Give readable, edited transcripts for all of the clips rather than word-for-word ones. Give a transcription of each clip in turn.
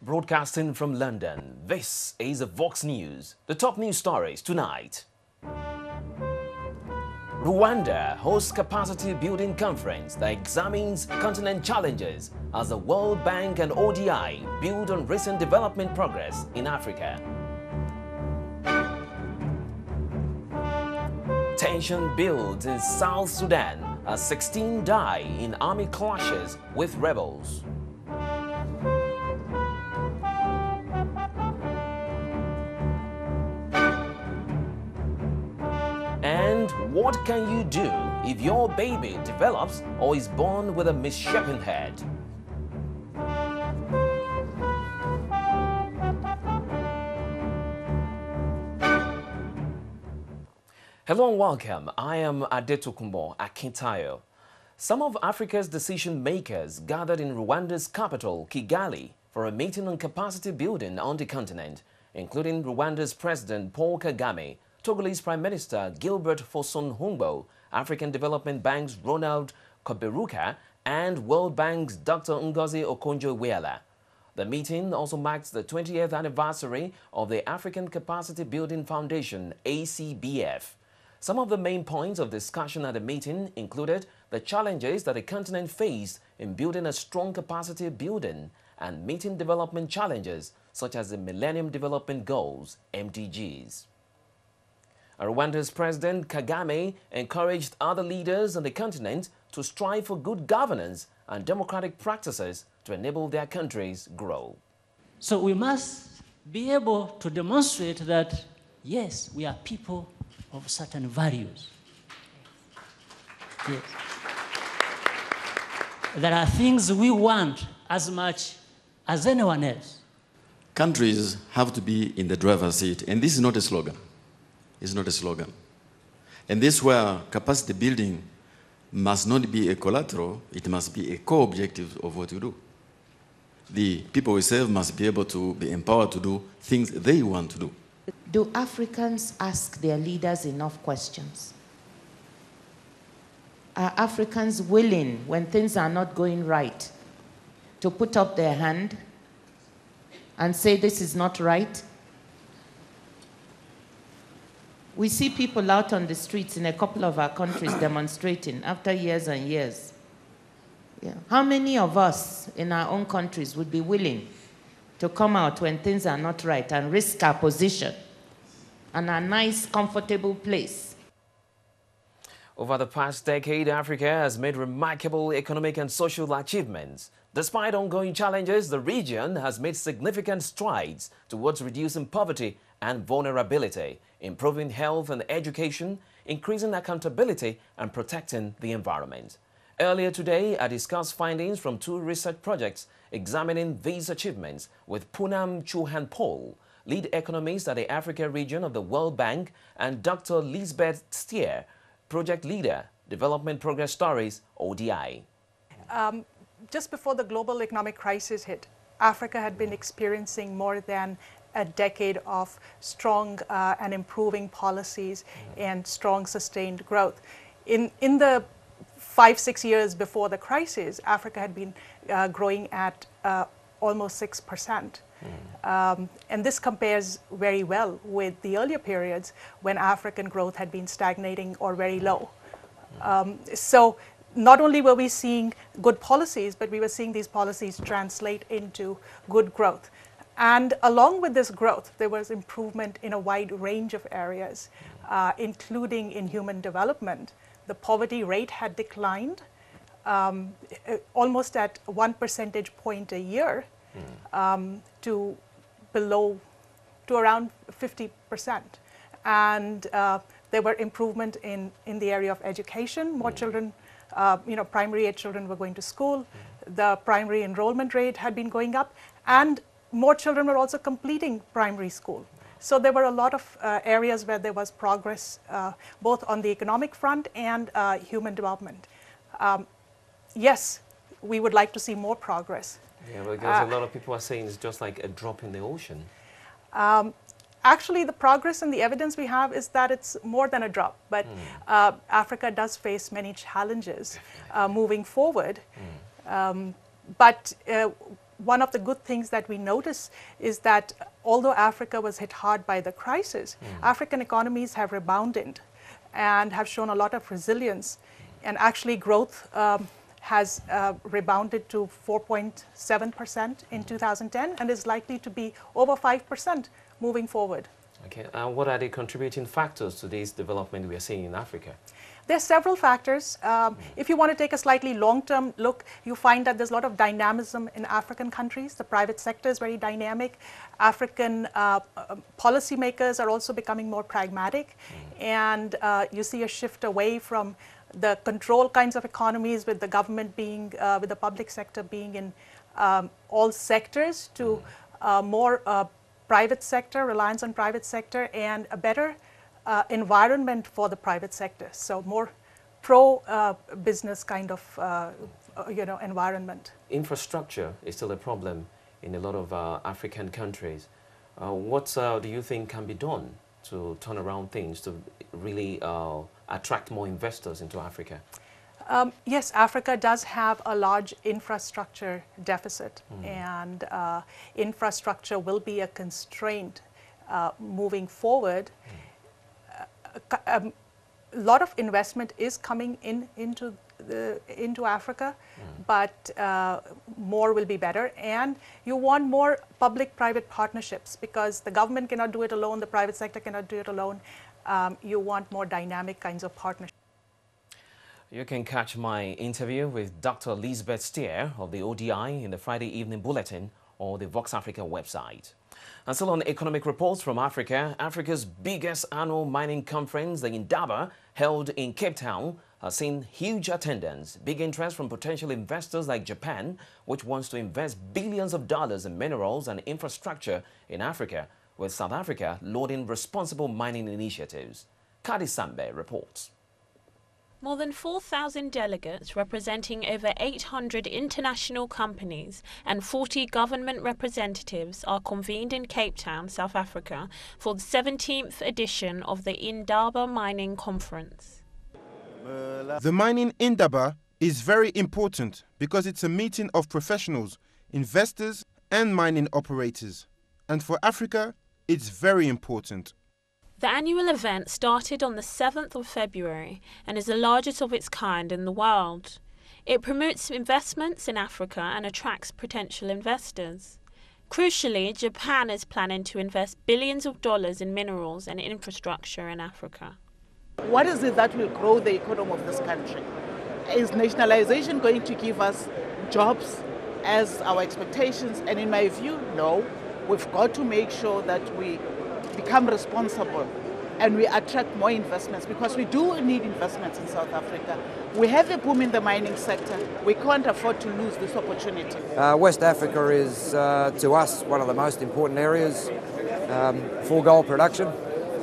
Broadcasting from London, this is the Vox News. The top news stories tonight. Rwanda hosts capacity building conference that examines continent challenges as the World Bank and ODI build on recent development progress in Africa. Tension builds in South Sudan as 16 die in army clashes with rebels. And what can you do if your baby develops or is born with a misshapen head? Hello and welcome. I am Adetokunbo Akintayo. Some of Africa's decision makers gathered in Rwanda's capital, Kigali, for a meeting on capacity building on the continent, including Rwanda's President Paul Kagame, Togolese Prime Minister Gilbert Foson-Humbo, African Development Bank's Ronald Koberuka, and World Bank's Dr. Ngozi Okonjo-Iweala. The meeting also marks the 20th anniversary of the African Capacity Building Foundation, ACBF. Some of the main points of discussion at the meeting included the challenges that the continent faced in building a strong capacity building and meeting development challenges such as the Millennium Development Goals, MDGs. Rwanda's President Kagame encouraged other leaders on the continent to strive for good governance and democratic practices to enable their countries grow. So we must be able to demonstrate that, yes, we are people of certain values. Yes. There are things we want as much as anyone else. Countries have to be in the driver's seat, and this is not a slogan. It's not a slogan. And this is where capacity building must not be a collateral, it must be a core objective of what we do. The people we serve must be able to be empowered to do things they want to do. Do Africans ask their leaders enough questions? Are Africans willing, when things are not going right, to put up their hand and say this is not right? We see people out on the streets in a couple of our countries demonstrating after years and years. Yeah. How many of us in our own countries would be willing to come out when things are not right and risk our position and a nice, comfortable place? Over the past decade, Africa has made remarkable economic and social achievements. Despite ongoing challenges, the region has made significant strides towards reducing poverty and vulnerability, improving health and education, increasing accountability, and protecting the environment. Earlier today, I discussed findings from two research projects examining these achievements with Poonam Chauhan-Paul, lead economist at the Africa region of the World Bank, and Dr. Lisbeth Stier, project leader, Development Progress Stories, ODI. Just before the global economic crisis hit, Africa had been experiencing more than a decade of strong and improving policies and strong sustained growth. In the 5-6 years before the crisis, Africa had been growing at almost 6%. And this compares very well with the earlier periods when African growth had been stagnating or very low. So not only were we seeing good policies, but we were seeing these policies translate into good growth. And along with this growth, there was improvement in a wide range of areas, including in human development. The poverty rate had declined almost at 1 percentage point a year to around 50%. And there were improvement in the area of education. More children, primary age children were going to school. The primary enrollment rate had been going up, and more children were also completing primary school. So there were a lot of areas where there was progress, both on the economic front and human development. Yes, we would like to see more progress. Yeah, because a lot of people are saying it's just like a drop in the ocean. Actually, the progress and the evidence we have is that it's more than a drop. But Africa does face many challenges moving forward. But one of the good things that we notice is that although Africa was hit hard by the crisis, African economies have rebounded and have shown a lot of resilience. And actually growth has rebounded to 4.7% in 2010 and is likely to be over 5% moving forward. Okay, what are the contributing factors to this development we are seeing in Africa? There are several factors. If you want to take a slightly long-term look, you find that there's a lot of dynamism in African countries. The private sector is very dynamic. African policymakers are also becoming more pragmatic. And you see a shift away from the control kinds of economies with the government being, with the public sector being in all sectors to more private sector, reliance on private sector, and a better environment for the private sector. So more pro-business kind of environment. Infrastructure is still a problem in a lot of African countries. What do you think can be done to turn around things, to really attract more investors into Africa? Yes, Africa does have a large infrastructure deficit, and infrastructure will be a constraint moving forward. A lot of investment is coming into Africa, but more will be better. And you want more public-private partnerships because the government cannot do it alone, the private sector cannot do it alone. You want more dynamic kinds of partnerships. You can catch my interview with Dr. Elizabeth Steer of the ODI in the Friday Evening Bulletin or the Vox Africa website. And still on economic reports from Africa, Africa's biggest annual mining conference, the Indaba, held in Cape Town, has seen huge attendance, big interest from potential investors like Japan, which wants to invest billions of dollars in minerals and infrastructure in Africa, with South Africa lauding responsible mining initiatives. Kadi Sambe reports. More than 4,000 delegates representing over 800 international companies and 40 government representatives are convened in Cape Town, South Africa, for the 17th edition of the Indaba Mining Conference. The mining Indaba is very important because it's a meeting of professionals, investors and mining operators. And for Africa, it's very important. The annual event started on the 7th of February and is the largest of its kind in the world. It promotes investments in Africa and attracts potential investors. Crucially, Japan is planning to invest billions of dollars in minerals and infrastructure in Africa. What is it that will grow the economy of this country? Is nationalization going to give us jobs as our expectations? And in my view, no. We've got to make sure that we become responsible and we attract more investments because we do need investments in South Africa. We have a boom in the mining sector. We can't afford to lose this opportunity. West Africa is, to us, one of the most important areas for gold production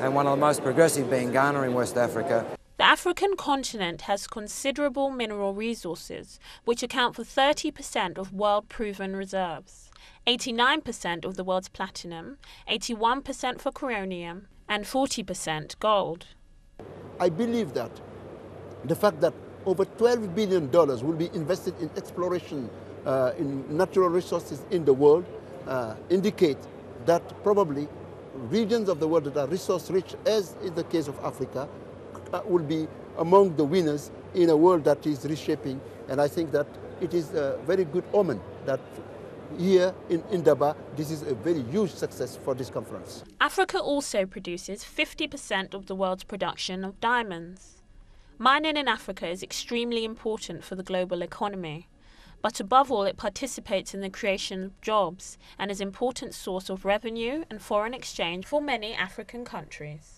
and one of the most progressive being Ghana in West Africa. The African continent has considerable mineral resources, which account for 30% of world-proven reserves. 89% of the world's platinum, 81% for coronium, and 40% gold. I believe that the fact that over $12 billion will be invested in exploration in natural resources in the world indicate that probably regions of the world that are resource rich, as in the case of Africa, will be among the winners in a world that is reshaping. And I think that it is a very good omen that here in Indaba, this is a very huge success for this conference. Africa also produces 50% of the world's production of diamonds. Mining in Africa is extremely important for the global economy, but above all it participates in the creation of jobs and is an important source of revenue and foreign exchange for many African countries.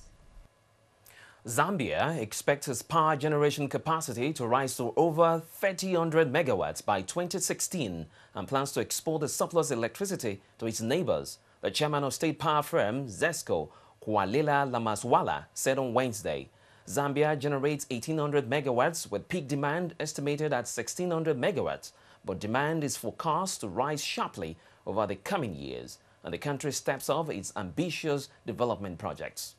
Zambia expects its power generation capacity to rise to over 3,000 megawatts by 2016 and plans to export the surplus electricity to its neighbors. The chairman of state power firm ZESCO, Kwalela Lamaswala, said on Wednesday. Zambia generates 1,800 megawatts with peak demand estimated at 1,600 megawatts, but demand is forecast to rise sharply over the coming years, and the country steps up its ambitious development projects.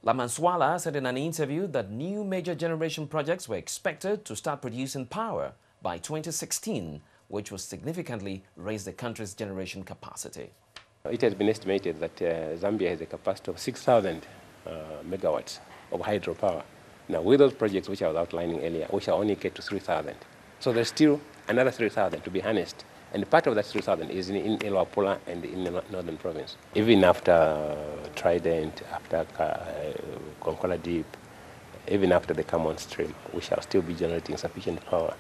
Lamaswala said in an interview that new major generation projects were expected to start producing power by 2016, which will significantly raise the country's generation capacity. It has been estimated that Zambia has a capacity of 6,000 megawatts of hydropower. Now, with those projects which I was outlining earlier, we shall only get to 3,000. So there's still another 3,000 to be harnessed. And part of that 3,000 is in Luapula and in the northern province. Even after Trident, after Konkola Deep, even after the Common Stream, we shall still be generating sufficient power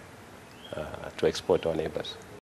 to export to our neighbors.